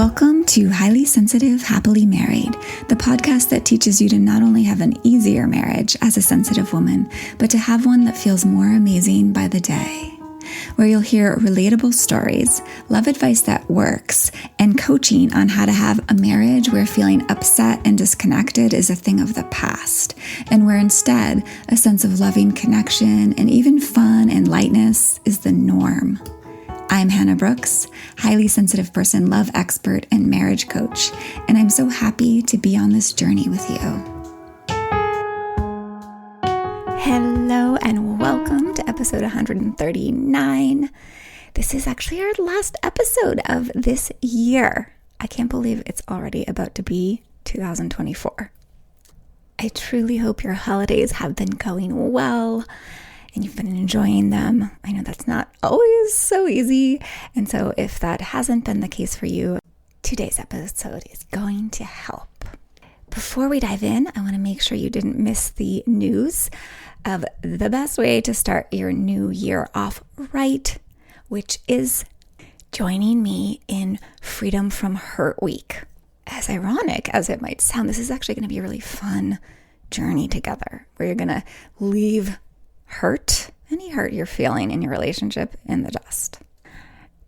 Welcome to Highly Sensitive, Happily Married, the podcast that teaches you to not only have an easier marriage as a sensitive woman, but to have one that feels more amazing by the day. Where you'll hear relatable stories, love advice that works, and coaching on how to have a marriage where feeling upset and disconnected is a thing of the past, and where instead a sense of loving connection and even fun and lightness is the norm. I'm Hannah Brooks, highly sensitive person, love expert, and marriage coach, and I'm so happy to be on this journey with you. Hello and welcome to episode 139. This is actually our last episode of this year. I can't believe it's already about to be 2024. I truly hope your holidays have been going well and you've been enjoying them. I know that's not always so easy. And so if that hasn't been the case for you, today's episode is going to help. Before we dive in, I want to make sure you didn't miss the news of the best way to start your new year off right, which is joining me in Freedom from Hurt Week. As ironic as it might sound, this is actually going to be a really fun journey together where you're going to leave any hurt you're feeling in your relationship in the dust.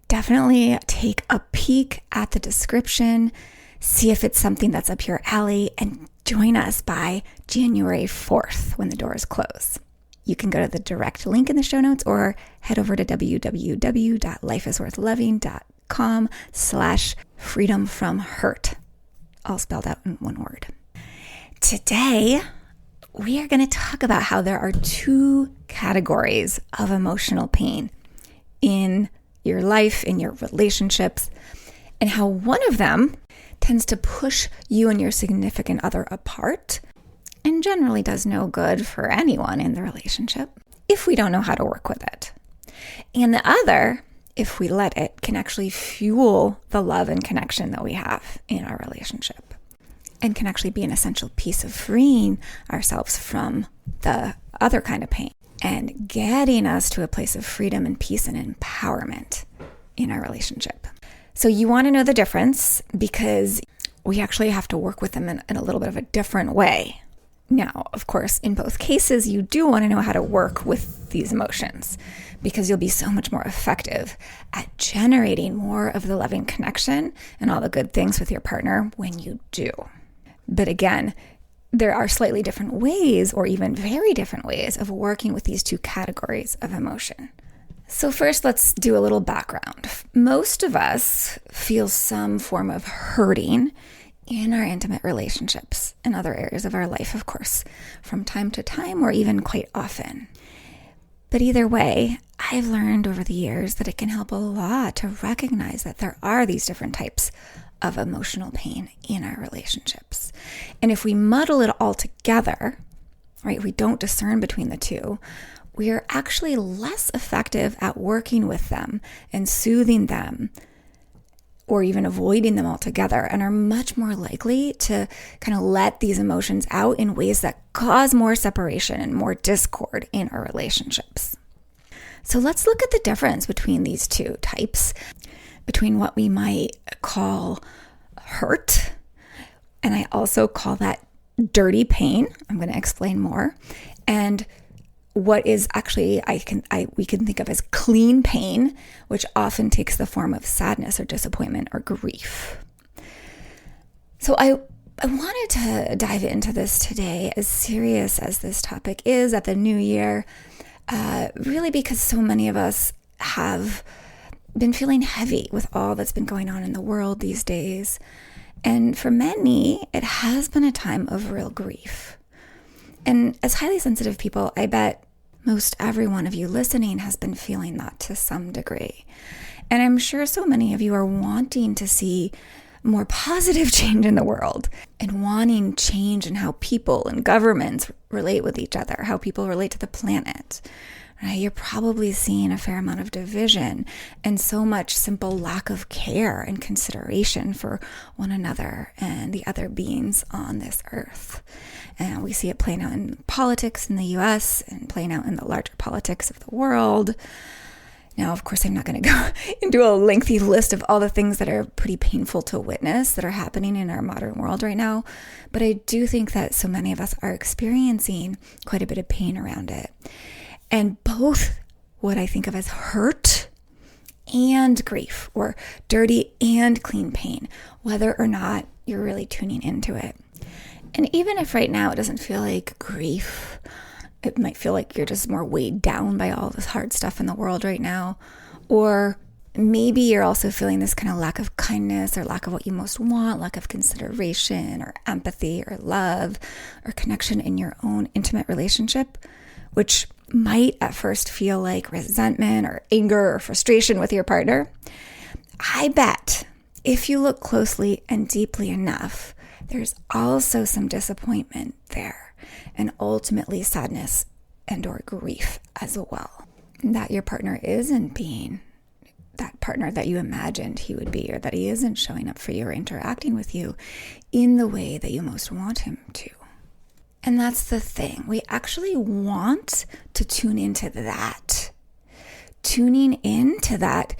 Definitely take a peek at the description, see if it's something that's up your alley, and join us by January 4th when the doors close. You can go to the direct link in the show notes or head over to www.lifeisworthloving.com/freedomfromhurt, all spelled out in one word. Today, we are going to talk about how there are two categories of emotional pain in your life, in your relationships, and how one of them tends to push you and your significant other apart and generally does no good for anyone in the relationship if we don't know how to work with it. And the other, if we let it, can actually fuel the love and connection that we have in our relationship, and can actually be an essential piece of freeing ourselves from the other kind of pain and getting us to a place of freedom and peace and empowerment in our relationship. So you want to know the difference because we actually have to work with them in a little bit of a different way. Now, of course, in both cases, you do want to know how to work with these emotions because you'll be so much more effective at generating more of the loving connection and all the good things with your partner when you do. But again, there are slightly different ways, or even very different ways, of working with these two categories of emotion. So first, let's do a little background. Most of us feel some form of hurting in our intimate relationships and other areas of our life, of course, from time to time or even quite often. But either way, I've learned over the years that it can help a lot to recognize that there are these different types of emotional pain in our relationships. And if we muddle it all together, right, we don't discern between the two, we are actually less effective at working with them and soothing them or even avoiding them altogether, and are much more likely to kind of let these emotions out in ways that cause more separation and more discord in our relationships. So let's look at the difference between these two types, between what we might call hurt, and I also call that dirty pain. I'm going to explain more. And what is actually we can think of as clean pain, which often takes the form of sadness or disappointment or grief. So I wanted to dive into this today, as serious as this topic is at the new year, really because so many of us have been feeling heavy with all that's been going on in the world these days. And for many, it has been a time of real grief. And as highly sensitive people, I bet most every one of you listening has been feeling that to some degree. And I'm sure so many of you are wanting to see more positive change in the world and wanting change in how people and governments relate with each other, how people relate to the planet. Right? You're probably seeing a fair amount of division and so much simple lack of care and consideration for one another and the other beings on this earth. And we see it playing out in politics in the US and playing out in the larger politics of the world. Now, of course, I'm not going to go into a lengthy list of all the things that are pretty painful to witness that are happening in our modern world right now, but I do think that so many of us are experiencing quite a bit of pain around it. And both what I think of as hurt and grief, or dirty and clean pain, whether or not you're really tuning into it. And even if right now it doesn't feel like grief, it might feel like you're just more weighed down by all this hard stuff in the world right now. Or maybe you're also feeling this kind of lack of kindness or lack of what you most want, lack of consideration or empathy or love or connection in your own intimate relationship, which might at first feel like resentment or anger or frustration with your partner. I bet if you look closely and deeply enough, there's also some disappointment there, and ultimately sadness and or grief as well, that your partner isn't being that partner that you imagined he would be, or that he isn't showing up for you or interacting with you in the way that you most want him to. And that's the thing. We actually want to tune into that. Tuning into that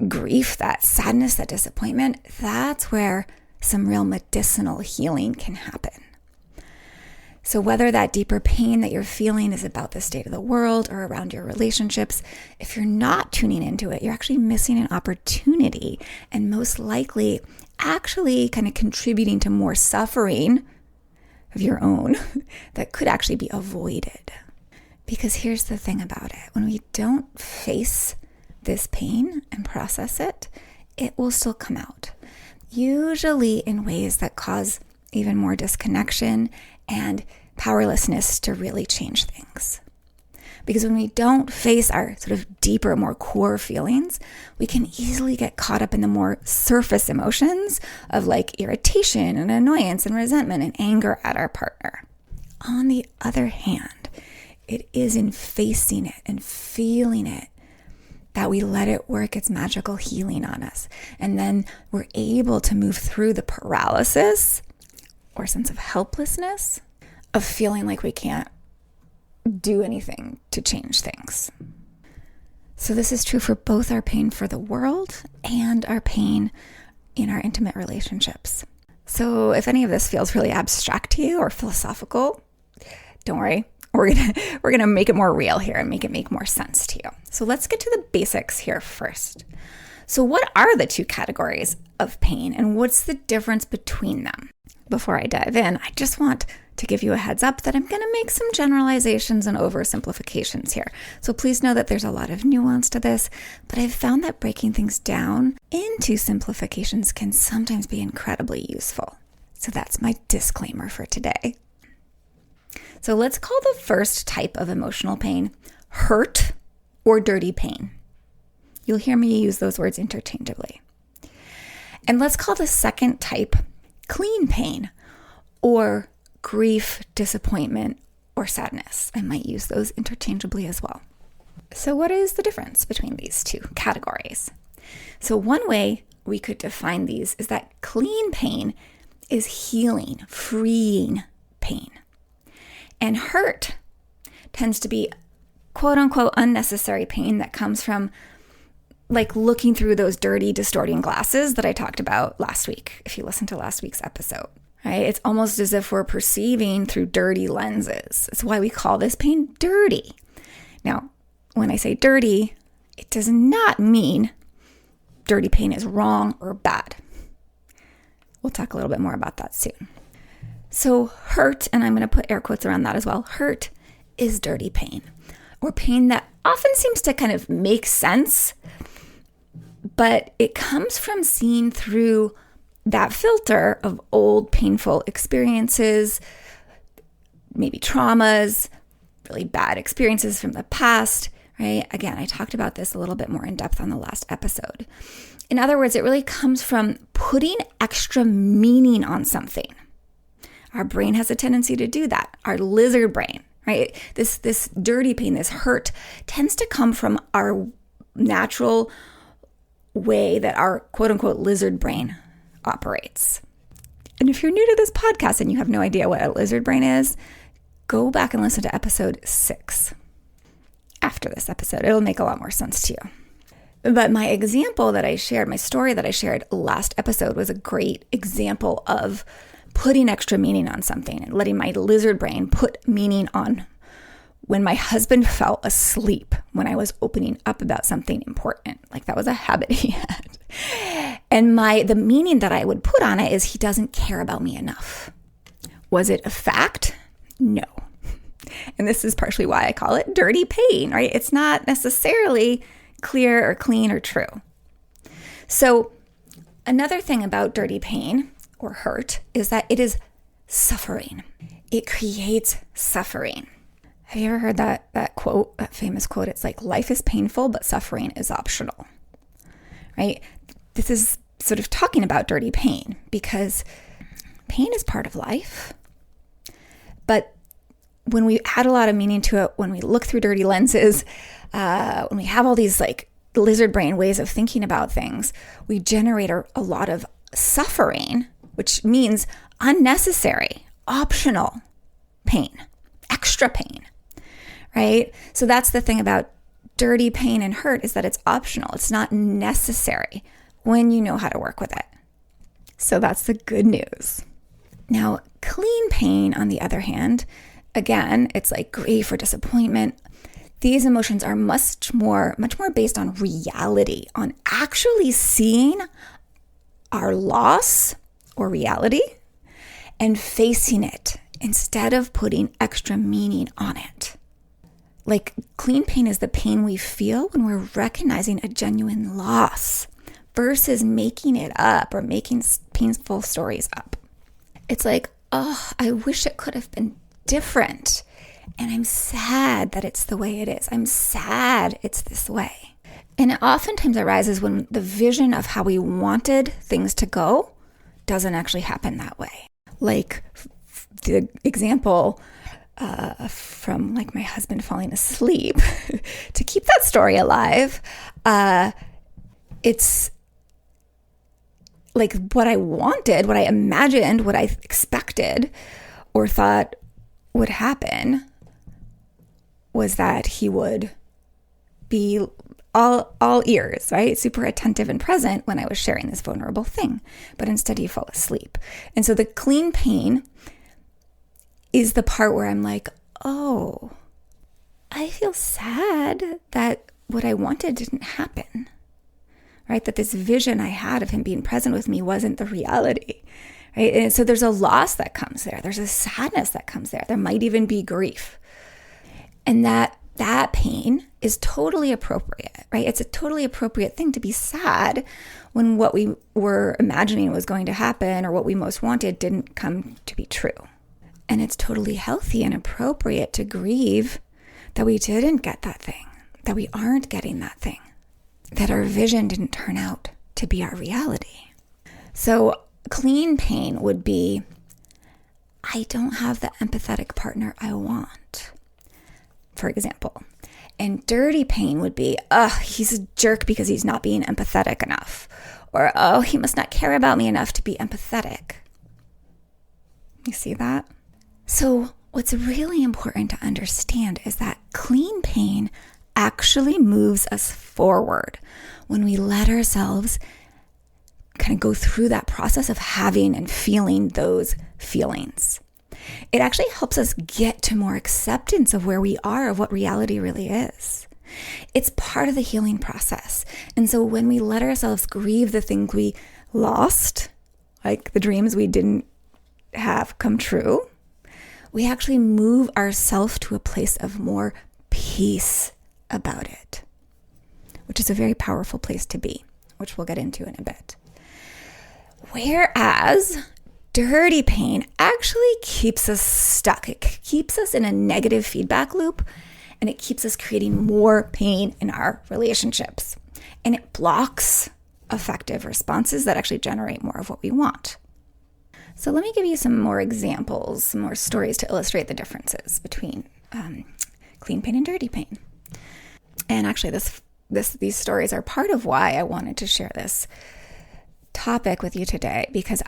grief, that sadness, that disappointment, that's where some real medicinal healing can happen. So whether that deeper pain that you're feeling is about the state of the world or around your relationships, if you're not tuning into it, you're actually missing an opportunity and most likely actually kind of contributing to more suffering of your own that could actually be avoided. Because here's the thing about it. When we don't face this pain and process it, it will still come out. Usually in ways that cause even more disconnection and powerlessness to really change things. Because when we don't face our sort of deeper, more core feelings, we can easily get caught up in the more surface emotions of like irritation and annoyance and resentment and anger at our partner. On the other hand, it is in facing it and feeling it that we let it work its magical healing on us. And then we're able to move through the paralysis or sense of helplessness of feeling like we can't do anything to change things. So this is true for both our pain for the world and our pain in our intimate relationships. So if any of this feels really abstract to you or philosophical, don't worry. We're gonna make it more real here and make it make more sense to you. So let's get to the basics here first. So what are the two categories of pain and what's the difference between them? Before I dive in, I just want to give you a heads up that I'm going to make some generalizations and oversimplifications here. So please know that there's a lot of nuance to this, but I've found that breaking things down into simplifications can sometimes be incredibly useful. So that's my disclaimer for today. So let's call the first type of emotional pain hurt or dirty pain. You'll hear me use those words interchangeably. And let's call the second type clean pain or grief, disappointment, or sadness. I might use those interchangeably as well. So what is the difference between these two categories? So one way we could define these is that clean pain is healing, freeing pain. And hurt tends to be quote unquote unnecessary pain that comes from like looking through those dirty, distorting glasses that I talked about last week, if you listened to last week's episode, right? It's almost as if we're perceiving through dirty lenses. That's why we call this pain dirty. Now, when I say dirty, it does not mean dirty pain is wrong or bad. We'll talk a little bit more about that soon. So hurt, and I'm going to put air quotes around that as well, hurt is dirty pain, or pain that often seems to kind of make sense, but it comes from seeing through that filter of old painful experiences, maybe traumas, really bad experiences from the past, right? Again, I talked about this a little bit more in depth on the last episode. In other words, it really comes from putting extra meaning on something. Our brain has a tendency to do that. Our lizard brain, right? This dirty pain, this hurt tends to come from our natural way that our quote unquote lizard brain operates. And if you're new to this podcast and you have no idea what a lizard brain is, go back and listen to episode 6. after this episode. It'll make a lot more sense to you. But my example that I shared, my story that I shared last episode was a great example of putting extra meaning on something and letting my lizard brain put meaning on when my husband fell asleep when I was opening up about something important. Like that was a habit he had. And the meaning that I would put on it is he doesn't care about me enough. Was it a fact? No. And this is partially why I call it dirty pain, right? It's not necessarily clear or clean or true. So another thing about dirty pain or hurt is that it is suffering. It creates suffering. Have you ever heard that quote, that famous quote? It's like, life is painful, but suffering is optional, right? This is sort of talking about dirty pain because pain is part of life. But when we add a lot of meaning to it, when we look through dirty lenses, when we have all these like lizard brain ways of thinking about things, we generate a lot of suffering, which means unnecessary, optional pain, extra pain, right? So that's the thing about dirty pain and hurt, is that it's optional. It's not necessary when you know how to work with it. So that's the good news. Now, clean pain, on the other hand, again, it's like grief or disappointment. These emotions are much more based on reality, on actually seeing our loss or reality and facing it instead of putting extra meaning on it. Like clean pain is the pain we feel when we're recognizing a genuine loss versus making it up or making painful stories up. It's like, oh, I wish it could have been different. And I'm sad that it's the way it is. I'm sad it's this way. And it oftentimes arises when the vision of how we wanted things to go doesn't actually happen that way. Like the example from like my husband falling asleep, to keep that story alive, it's like what I wanted, what I imagined, what I expected or thought would happen was that he would be all ears, right? Super attentive and present when I was sharing this vulnerable thing. But instead he fell asleep. And so the clean pain is the part where I'm like, oh, I feel sad that what I wanted didn't happen, right? That this vision I had of him being present with me wasn't the reality, right? And so there's a loss that comes there. There's a sadness that comes there. There might even be grief. And that pain is totally appropriate, right? It's a totally appropriate thing to be sad when what we were imagining was going to happen or what we most wanted didn't come to be true. And it's totally healthy and appropriate to grieve that we didn't get that thing, that we aren't getting that thing, that our vision didn't turn out to be our reality. So clean pain would be, I don't have the empathetic partner I want, for example. And dirty pain would be, he's a jerk because he's not being empathetic enough. Or, he must not care about me enough to be empathetic. You see that? So what's really important to understand is that clean pain actually moves us forward when we let ourselves kind of go through that process of having and feeling those feelings. It actually helps us get to more acceptance of where we are, of what reality really is. It's part of the healing process. And so when we let ourselves grieve the things we lost, like the dreams we didn't have come true, we actually move ourselves to a place of more peace about it, which is a very powerful place to be, which we'll get into in a bit. Whereas dirty pain actually keeps us stuck. It keeps us in a negative feedback loop, and it keeps us creating more pain in our relationships. And it blocks effective responses that actually generate more of what we want. So let me give you some more examples, some more stories to illustrate the differences between clean pain and dirty pain. And actually, these stories are part of why I wanted to share this topic with you today, because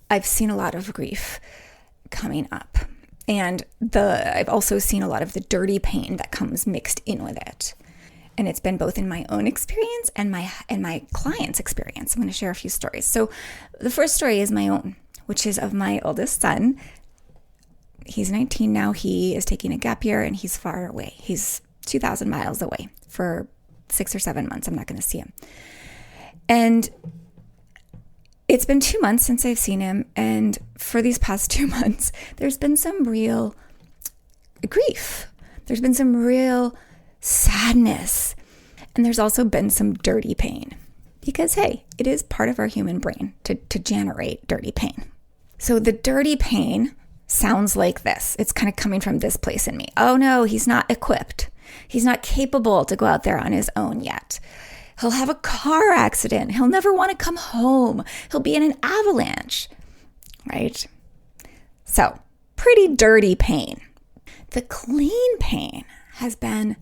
I've seen a lot of grief coming up. And I've also seen a lot of the dirty pain that comes mixed in with it. And it's been both in my own experience and my client's experience. I'm going to share a few stories. So the first story is my own, which is of my oldest son. He's 19 now. He is taking a gap year and he's far away. He's 2,000 miles away for 6 or 7 months. I'm not going to see him. And it's been 2 months since I've seen him. And for these past 2 months, there's been some real grief. There's been some real sadness. And there's also been some dirty pain. Because, hey, it is part of our human brain to generate dirty pain. So the dirty pain sounds like this. It's kind of coming from this place in me. Oh no, he's not equipped. He's not capable to go out there on his own yet. He'll have a car accident. He'll never want to come home. He'll be in an avalanche, right? So, pretty dirty pain. The clean pain has been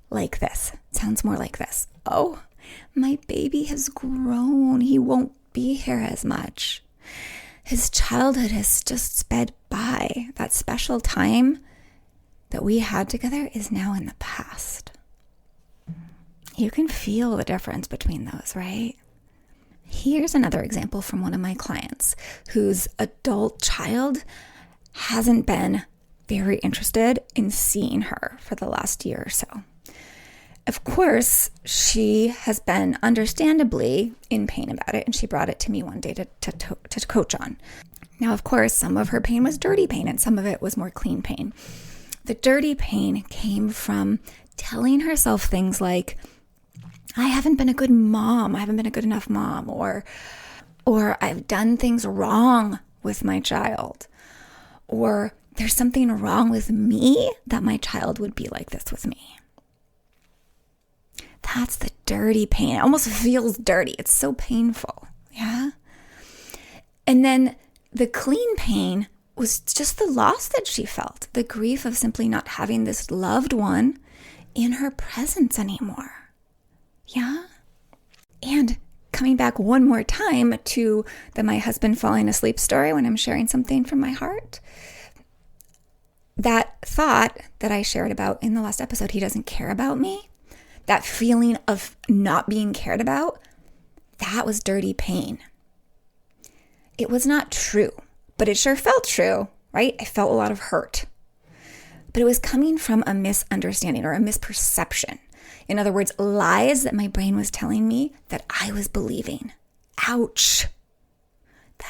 like this. It sounds more like this. Oh, my baby has grown. He won't be here as much. His childhood has just sped by. That special time that we had together is now in the past. You can feel the difference between those, right? Here's another example from one of my clients whose adult child hasn't been very interested in seeing her for the last year or so. Of course, she has been understandably in pain about it, and she brought it to me one day to coach on. Now, of course, some of her pain was dirty pain, and some of it was more clean pain. The dirty pain came from telling herself things like, I haven't been a good mom, I haven't been a good enough mom, or I've done things wrong with my child, or there's something wrong with me that my child would be like this with me. That's the dirty pain. It almost feels dirty. It's so painful. Yeah. And then the clean pain was just the loss that she felt, the grief of simply not having this loved one in her presence anymore. Yeah. And coming back one more time to the my husband falling asleep story when I'm sharing something from my heart. That thought that I shared about in the last episode, he doesn't care about me. That feeling of not being cared about, that was dirty pain. It was not true, but it sure felt true, right? I felt a lot of hurt. But it was coming from a misunderstanding or a misperception. In other words, lies that my brain was telling me that I was believing. Ouch.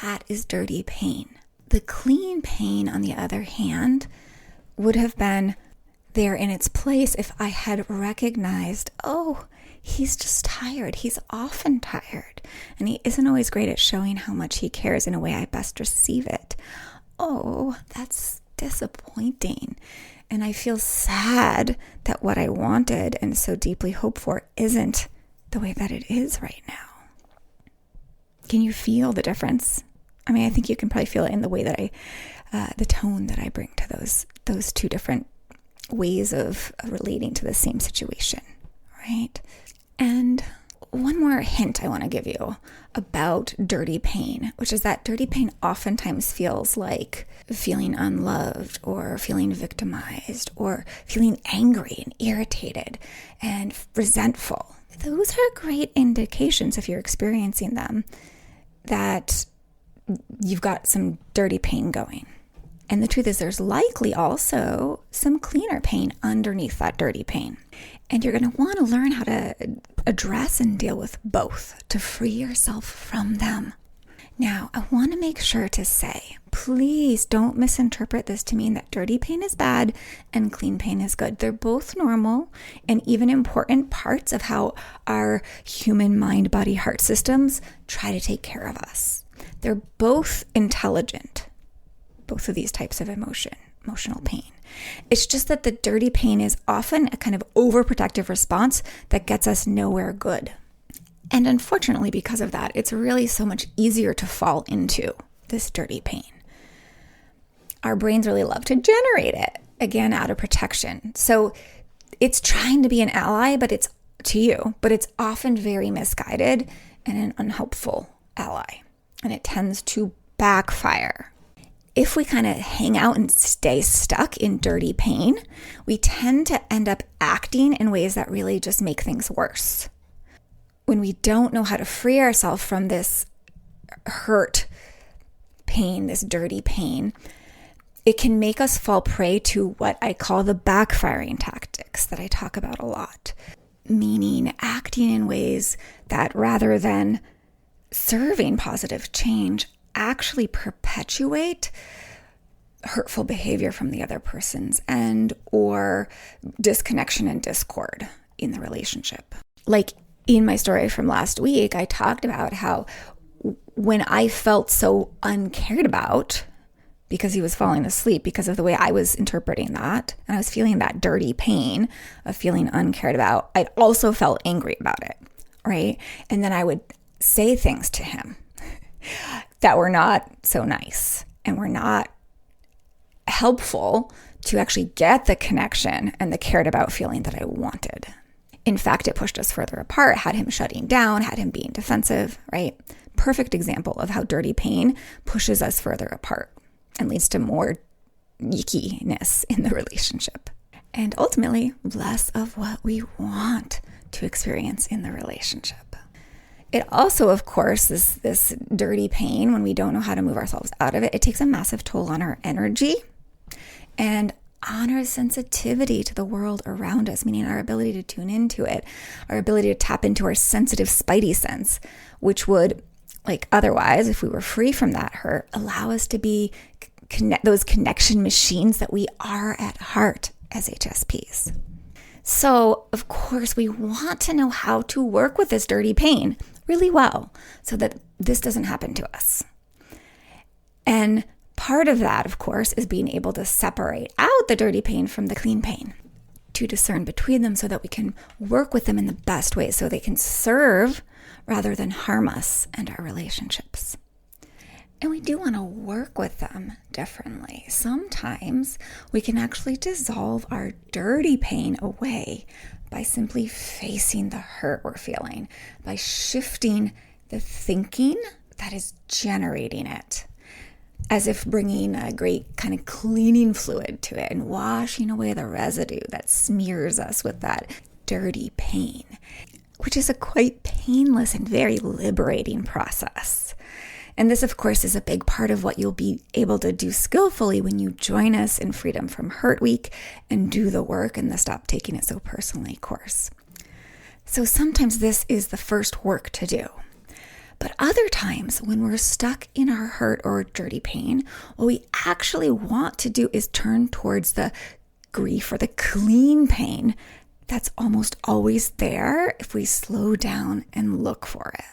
That is dirty pain. The clean pain, on the other hand, would have been there in its place if I had recognized, oh, he's just tired. He's often tired. And he isn't always great at showing how much he cares in a way I best receive it. Oh, that's disappointing. And I feel sad that what I wanted and so deeply hoped for isn't the way that it is right now. Can you feel the difference? I mean, I think you can probably feel it in the way that the tone that I bring to those two different ways of relating to the same situation, right? And one more hint I want to give you about dirty pain, which is that dirty pain oftentimes feels like feeling unloved or feeling victimized or feeling angry and irritated and resentful. Those are great indications, if you're experiencing them, that you've got some dirty pain going. And the truth is there's likely also some cleaner pain underneath that dirty pain. And you're going to want to learn how to address and deal with both to free yourself from them. Now, I want to make sure to say, please don't misinterpret this to mean that dirty pain is bad and clean pain is good. They're both normal and even important parts of how our human mind, body, heart systems try to take care of us. They're both intelligent. Both of these types of emotional pain. It's just that the dirty pain is often a kind of overprotective response that gets us nowhere good. And unfortunately, because of that, it's really so much easier to fall into this dirty pain. Our brains really love to generate it, again, out of protection. So it's trying to be an ally, but it's often very misguided and an unhelpful ally. And it tends to backfire. if we kind of hang out and stay stuck in dirty pain, we tend to end up acting in ways that really just make things worse. When we don't know how to free ourselves from this hurt pain, this dirty pain, it can make us fall prey to what I call the backfiring tactics that I talk about a lot, meaning acting in ways that rather than serving positive change, actually perpetuate hurtful behavior from the other person's end or disconnection and discord in the relationship. Like in my story from last week, I talked about how when I felt so uncared about because he was falling asleep because of the way I was interpreting that, and I was feeling that dirty pain of feeling uncared about, I also felt angry about it, right? And then I would say things to him that were not so nice and were not helpful to actually get the connection and the cared about feeling that I wanted. In fact, it pushed us further apart, had him shutting down, had him being defensive, right? Perfect example of how dirty pain pushes us further apart and leads to more yickiness in the relationship. And ultimately, less of what we want to experience in the relationship. It also, of course, this dirty pain, when we don't know how to move ourselves out of it, it takes a massive toll on our energy and on our sensitivity to the world around us, meaning our ability to tune into it, our ability to tap into our sensitive spidey sense, which would, like otherwise, if we were free from that hurt, allow us to be those connection machines that we are at heart as HSPs. So, of course, we want to know how to work with this dirty pain really well so that this doesn't happen to us. And part of that, of course, is being able to separate out the dirty pain from the clean pain, to discern between them so that we can work with them in the best way so they can serve rather than harm us and our relationships. And we do want to work with them differently. Sometimes we can actually dissolve our dirty pain away by simply facing the hurt we're feeling, by shifting the thinking that is generating it, as if bringing a great kind of cleaning fluid to it and washing away the residue that smears us with that dirty pain, which is a quite painless and very liberating process. And this, of course, is a big part of what you'll be able to do skillfully when you join us in Freedom from Hurt Week and do the work in the Stop Taking It So Personally course. So sometimes this is the first work to do. But other times when we're stuck in our hurt or dirty pain, what we actually want to do is turn towards the grief or the clean pain that's almost always there if we slow down and look for it.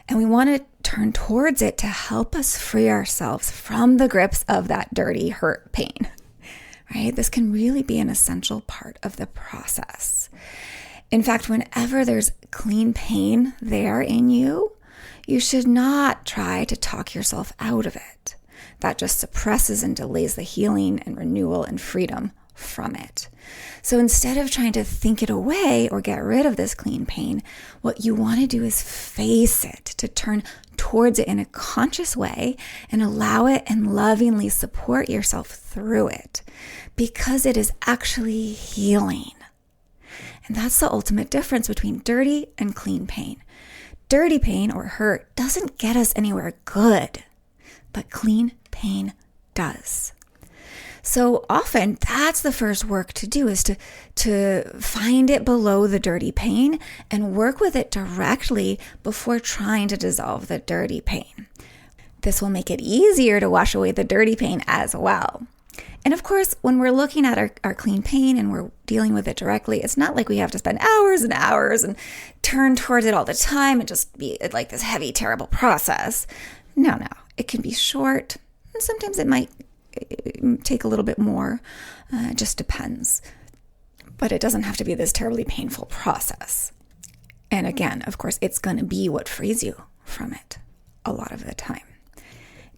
And we want to turn towards it to help us free ourselves from the grips of that dirty hurt pain, right? This can really be an essential part of the process. In fact, whenever there's clean pain there in you, you should not try to talk yourself out of it. That just suppresses and delays the healing and renewal and freedom from it. So instead of trying to think it away or get rid of this clean pain, what you want to do is face it, to turn towards it in a conscious way and allow it and lovingly support yourself through it, because it is actually healing. And that's the ultimate difference between dirty and clean pain. Dirty pain or hurt doesn't get us anywhere good, but clean pain does. So often that's the first work to do, is to find it below the dirty pain and work with it directly before trying to dissolve the dirty pain. This will make it easier to wash away the dirty pain as well. And of course, when we're looking at our clean pain and we're dealing with it directly, it's not like we have to spend hours and hours and turn towards it all the time and just be like this heavy, terrible process. No. It can be short, and sometimes it might take a little bit more. It just depends. But it doesn't have to be this terribly painful process. And again, of course, it's going to be what frees you from it a lot of the time.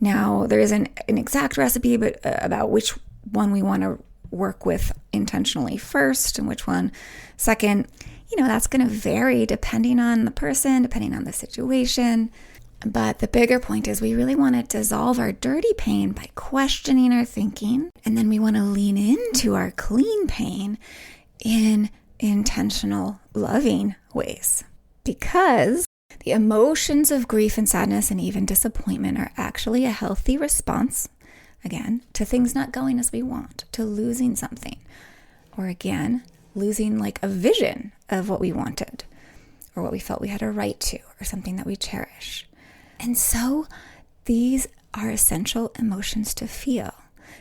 Now, there isn't an exact recipe but about which one we want to work with intentionally first and which one second. That's going to vary depending on the person, depending on the situation. But the bigger point is we really want to dissolve our dirty pain by questioning our thinking. And then we want to lean into our clean pain in intentional, loving ways. Because the emotions of grief and sadness and even disappointment are actually a healthy response, again, to things not going as we want, to losing something. Or again, losing like a vision of what we wanted or what we felt we had a right to or something that we cherish. And so these are essential emotions to feel.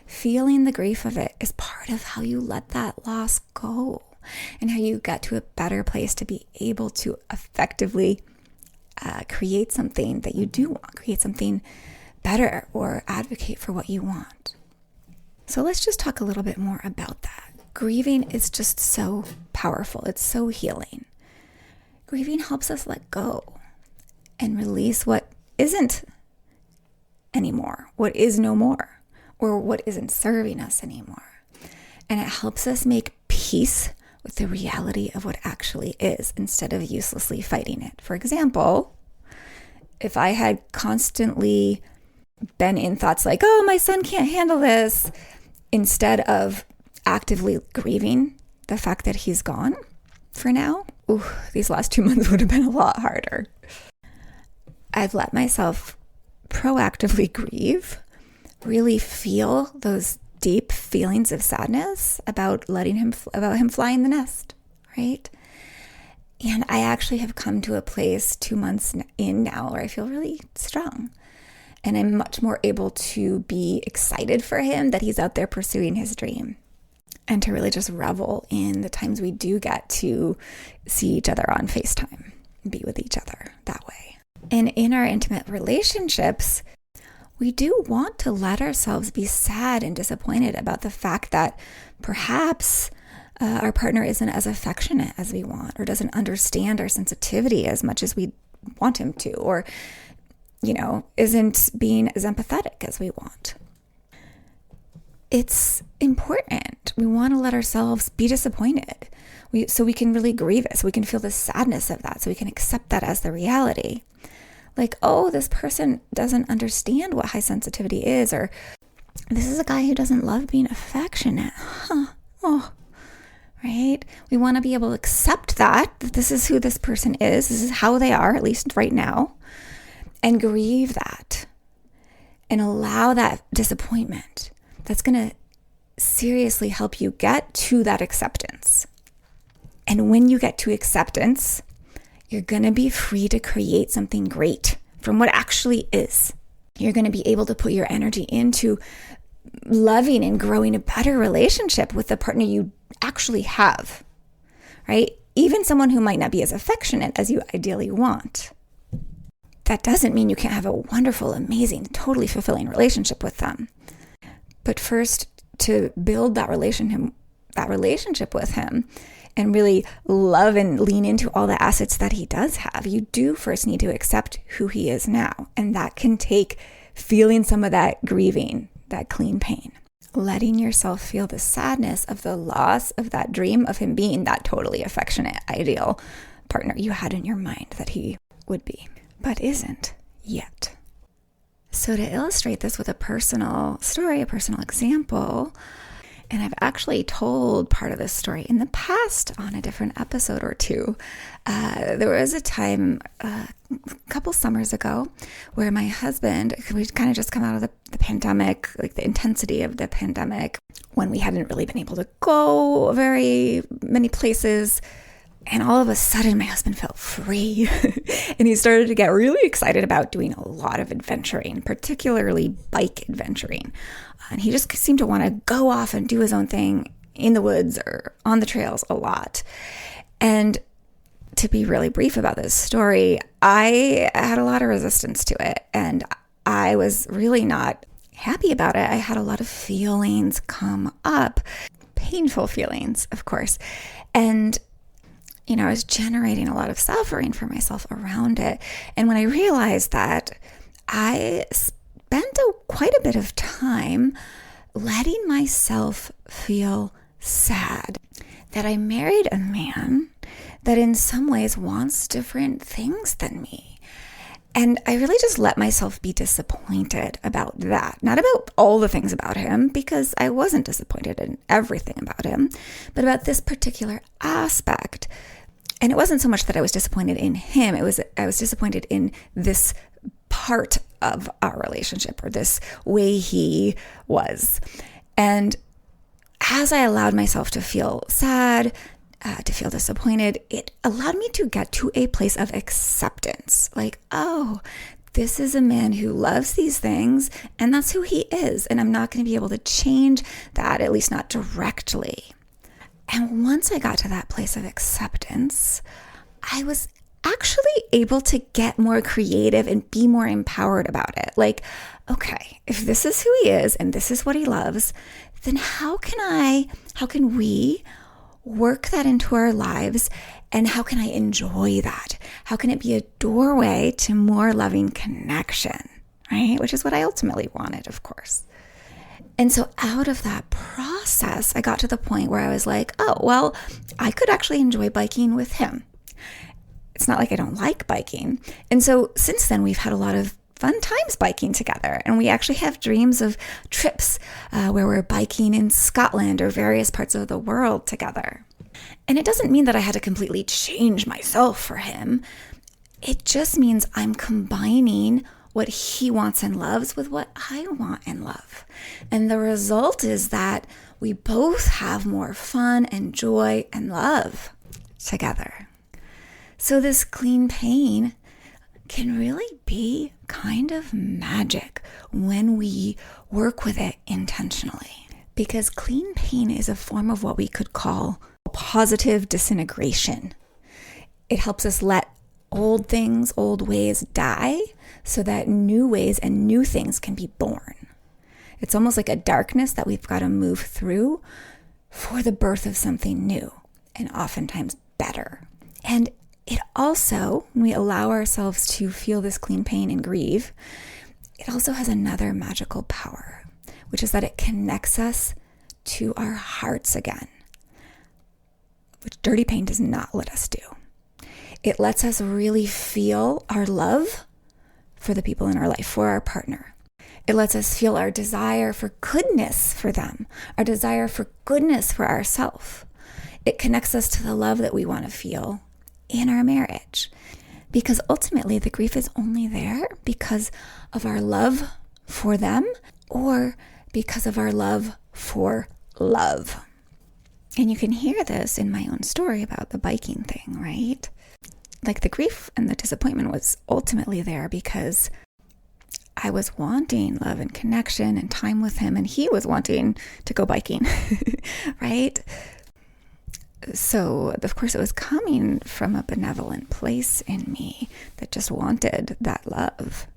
Feeling the grief of it is part of how you let that loss go and how you get to a better place to be able to effectively create something that you do want, create something better or advocate for what you want. So let's just talk a little bit more about that. Grieving is just so powerful. It's so healing. Grieving helps us let go and release what isn't anymore, what is no more, or what isn't serving us anymore. And it helps us make peace with the reality of what actually is instead of uselessly fighting it. For example, if I had constantly been in thoughts like, oh, my son can't handle this, instead of actively grieving the fact that he's gone for now, these last 2 months would have been a lot harder. I've let myself proactively grieve, really feel those deep feelings of sadness about him flying the nest, right? And I actually have come to a place 2 months in now where I feel really strong. And I'm much more able to be excited for him that he's out there pursuing his dream and to really just revel in the times we do get to see each other on FaceTime and be with each other that way. And in our intimate relationships, we do want to let ourselves be sad and disappointed about the fact that perhaps our partner isn't as affectionate as we want, or doesn't understand our sensitivity as much as we want him to, or, isn't being as empathetic as we want. It's important. We want to let ourselves be disappointed so we can really grieve it, so we can feel the sadness of that, so we can accept that as the reality. Like, oh, this person doesn't understand what high sensitivity is, or this is a guy who doesn't love being affectionate. Right? We want to be able to accept that this is who this person is. This is how they are, at least right now, and grieve that and allow that disappointment. That's going to seriously help you get to that acceptance. And when you get to acceptance, you're going to be free to create something great from what actually is. You're going to be able to put your energy into loving and growing a better relationship with the partner you actually have, right? Even someone who might not be as affectionate as you ideally want. That doesn't mean you can't have a wonderful, amazing, totally fulfilling relationship with them. But first, to build that relationship with him and really love and lean into all the assets that he does have, you do first need to accept who he is now. And that can take feeling some of that grieving, that clean pain. Letting yourself feel the sadness of the loss of that dream of him being that totally affectionate, ideal partner you had in your mind that he would be, but isn't yet. So to illustrate this with a personal story, a personal example, and I've actually told part of this story in the past on a different episode or two. There was a time a couple summers ago where my husband, we'd kind of just come out of the pandemic, like the intensity of the pandemic, when we hadn't really been able to go very many places. And all of a sudden, my husband felt free and he started to get really excited about doing a lot of adventuring, particularly bike adventuring. And he just seemed to want to go off and do his own thing in the woods or on the trails a lot. And to be really brief about this story, I had a lot of resistance to it and I was really not happy about it. I had a lot of feelings come up, painful feelings, of course. And I was generating a lot of suffering for myself around it. And when I realized that, I spent quite a bit of time letting myself feel sad that I married a man that in some ways wants different things than me. And I really just let myself be disappointed about that. Not about all the things about him, because I wasn't disappointed in everything about him, but about this particular aspect. And it wasn't so much that I was disappointed in him. I was disappointed in this part of our relationship, or this way he was. And as I allowed myself to feel sad, to feel disappointed, it allowed me to get to a place of acceptance. Like, oh, this is a man who loves these things, and that's who he is. And I'm not going to be able to change that, at least not directly. And once I got to that place of acceptance, I was actually able to get more creative and be more empowered about it. Like, okay, if this is who he is and this is what he loves, then how can we work that into our lives, and how can I enjoy that? How can it be a doorway to more loving connection, right? Which is what I ultimately wanted, of course. And so out of that process, I got to the point where I was like, oh, well, I could actually enjoy biking with him. It's not like I don't like biking. And so since then, we've had a lot of fun times biking together. And we actually have dreams of trips where we're biking in Scotland or various parts of the world together. And it doesn't mean that I had to completely change myself for him. It just means I'm combining what he wants and loves with what I want and love. And the result is that we both have more fun and joy and love together. So this clean pain can really be kind of magic when we work with it intentionally. Because clean pain is a form of what we could call positive disintegration. It helps us let old things, old ways die so that new ways and new things can be born. It's almost like a darkness that we've got to move through for the birth of something new and oftentimes better. And it also, when we allow ourselves to feel this clean pain and grieve, it also has another magical power, which is that it connects us to our hearts again, which dirty pain does not let us do. It lets us really feel our love for the people in our life, for our partner. It lets us feel our desire for goodness for them, our desire for goodness for ourselves. It connects us to the love that we want to feel in our marriage. Because ultimately the grief is only there because of our love for them or because of our love for love. And you can hear this in my own story about the biking thing, right? Like the grief and the disappointment was ultimately there because I was wanting love and connection and time with him, and he was wanting to go biking, right? So, of course, it was coming from a benevolent place in me that just wanted that love.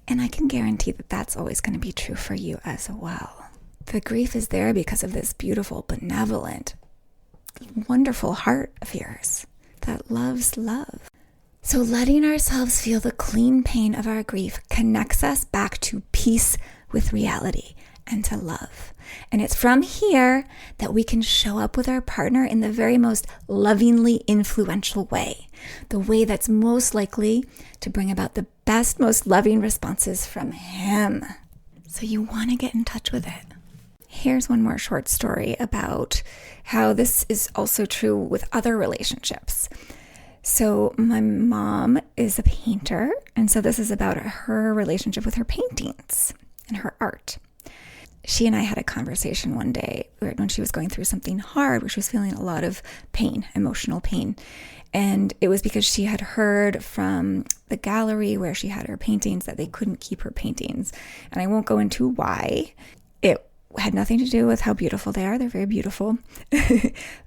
And I can guarantee that that's always going to be true for you as well. The grief is there because of this beautiful, benevolent, wonderful heart of yours that loves love. So letting ourselves feel the clean pain of our grief connects us back to peace with reality and to love. And it's from here that we can show up with our partner in the very most lovingly influential way, the way that's most likely to bring about the best, most loving responses from him. So you want to get in touch with it. Here's one more short story about how this is also true with other relationships. So my mom is a painter, and so this is about her relationship with her paintings and her art. She and I had a conversation one day when she was going through something hard, where she was feeling a lot of pain, emotional pain. And it was because she had heard from the gallery where she had her paintings that they couldn't keep her paintings. And I won't go into why. It had nothing to do with how beautiful they are. They're very beautiful.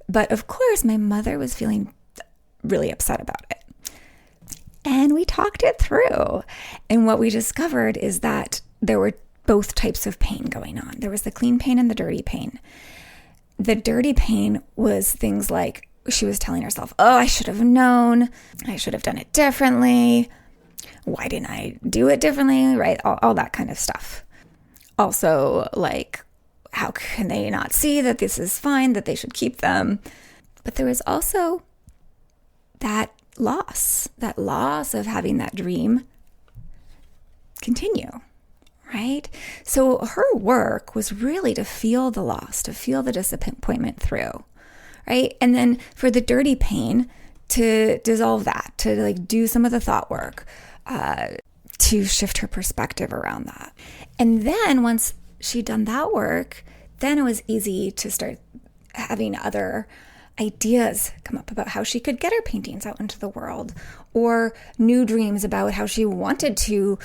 But of course, my mother was feeling really upset about it. And we talked it through. And what we discovered is that there were both types of pain going on. There was the clean pain and the dirty pain. The dirty pain was things like she was telling herself, oh, I should have known. I should have done it differently. Why didn't I do it differently? Right? All that kind of stuff. Also, like, how can they not see that this is fine, that they should keep them? But there was also that loss of having that dream continue, right? So her work was really to feel the loss, to feel the disappointment through, right? And then for the dirty pain, to dissolve that, to like do some of the thought work, to shift her perspective around that. And then once she'd done that work, then it was easy to start having other ideas come up about how she could get her paintings out into the world, or new dreams about how she wanted to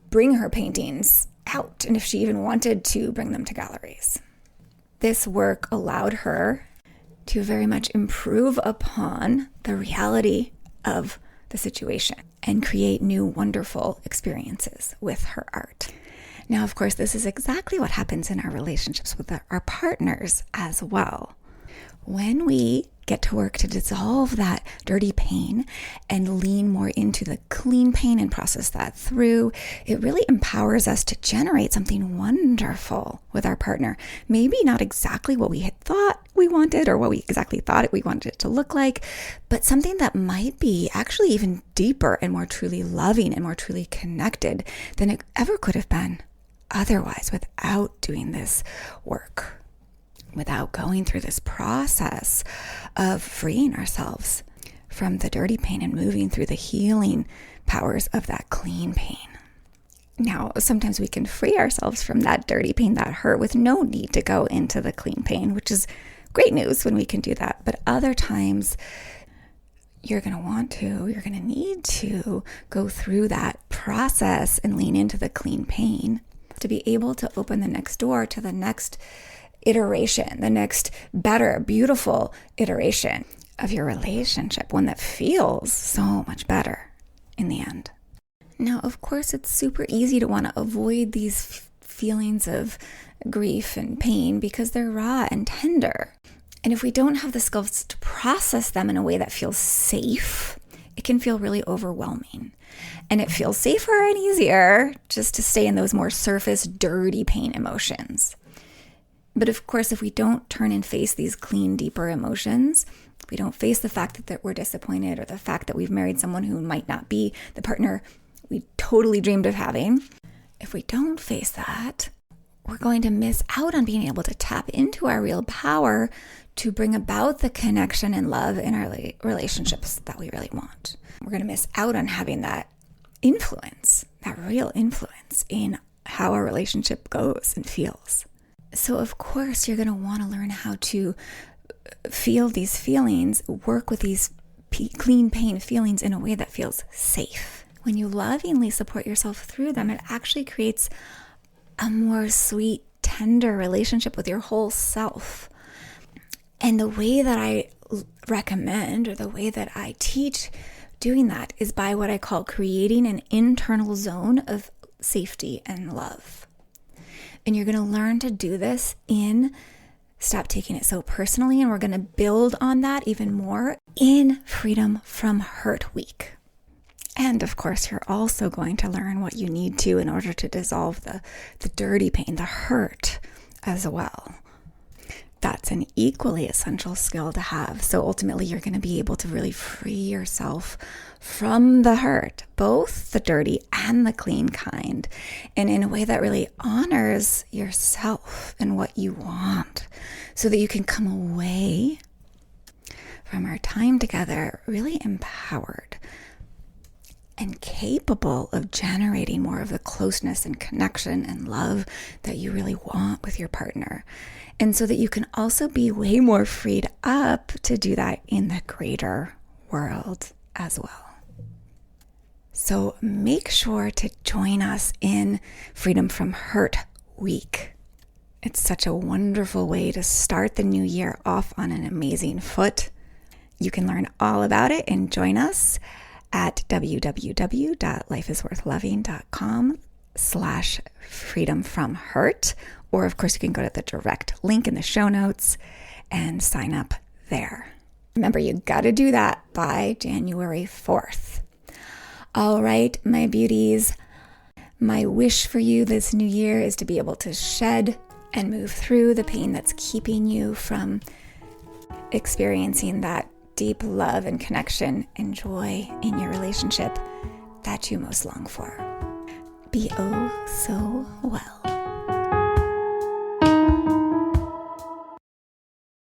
bring her paintings out, and if she even wanted to bring them to galleries. This work allowed her to very much improve upon the reality of the situation and create new wonderful experiences with her art. Now, of course, this is exactly what happens in our relationships with our partners as well. When we get to work to dissolve that dirty pain and lean more into the clean pain and process that through, it really empowers us to generate something wonderful with our partner. Maybe not exactly what we had thought we wanted or what we exactly thought we wanted it to look like, but something that might be actually even deeper and more truly loving and more truly connected than it ever could have been otherwise without doing this work. Without going through this process of freeing ourselves from the dirty pain and moving through the healing powers of that clean pain. Now, sometimes we can free ourselves from that dirty pain, that hurt, with no need to go into the clean pain, which is great news when we can do that. But other times, you're going to need to go through that process and lean into the clean pain to be able to open the next door to the next iteration, the next better, beautiful iteration of your relationship, one that feels so much better in the end. Now, of course, it's super easy to want to avoid these feelings of grief and pain because they're raw and tender. And if we don't have the skills to process them in a way that feels safe, it can feel really overwhelming. And it feels safer and easier just to stay in those more surface, dirty pain emotions. But of course, if we don't turn and face these clean, deeper emotions, if we don't face the fact that we're disappointed or the fact that we've married someone who might not be the partner we totally dreamed of having, if we don't face that, we're going to miss out on being able to tap into our real power to bring about the connection and love in our relationships that we really want. We're going to miss out on having that influence, that real influence in how our relationship goes and feels. So of course, you're going to want to learn how to feel these feelings, work with these clean pain feelings in a way that feels safe. When you lovingly support yourself through them, it actually creates a more sweet, tender relationship with your whole self. And the way that I recommend, or the way that I teach doing that, is by what I call creating an internal zone of safety and love. And you're going to learn to do this in Stop Taking It So Personally. And we're going to build on that even more in Freedom from Hurt Week. And of course, you're also going to learn what you need to in order to dissolve the dirty pain, the hurt as well. That's an equally essential skill to have. So ultimately, you're going to be able to really free yourself from the hurt, both the dirty and the clean kind, and in a way that really honors yourself and what you want, so that you can come away from our time together really empowered and capable of generating more of the closeness and connection and love that you really want with your partner. And so that you can also be way more freed up to do that in the greater world as well. So make sure to join us in Freedom from Hurt Week. It's such a wonderful way to start the new year off on an amazing foot. You can learn all about it and join us at www.lifeisworthloving.com/freedomfromhurt. Or of course, you can go to the direct link in the show notes and sign up there. Remember, you got to do that by January 4th. All right, my beauties, my wish for you this new year is to be able to shed and move through the pain that's keeping you from experiencing that deep love and connection and joy in your relationship that you most long for. Be oh so well.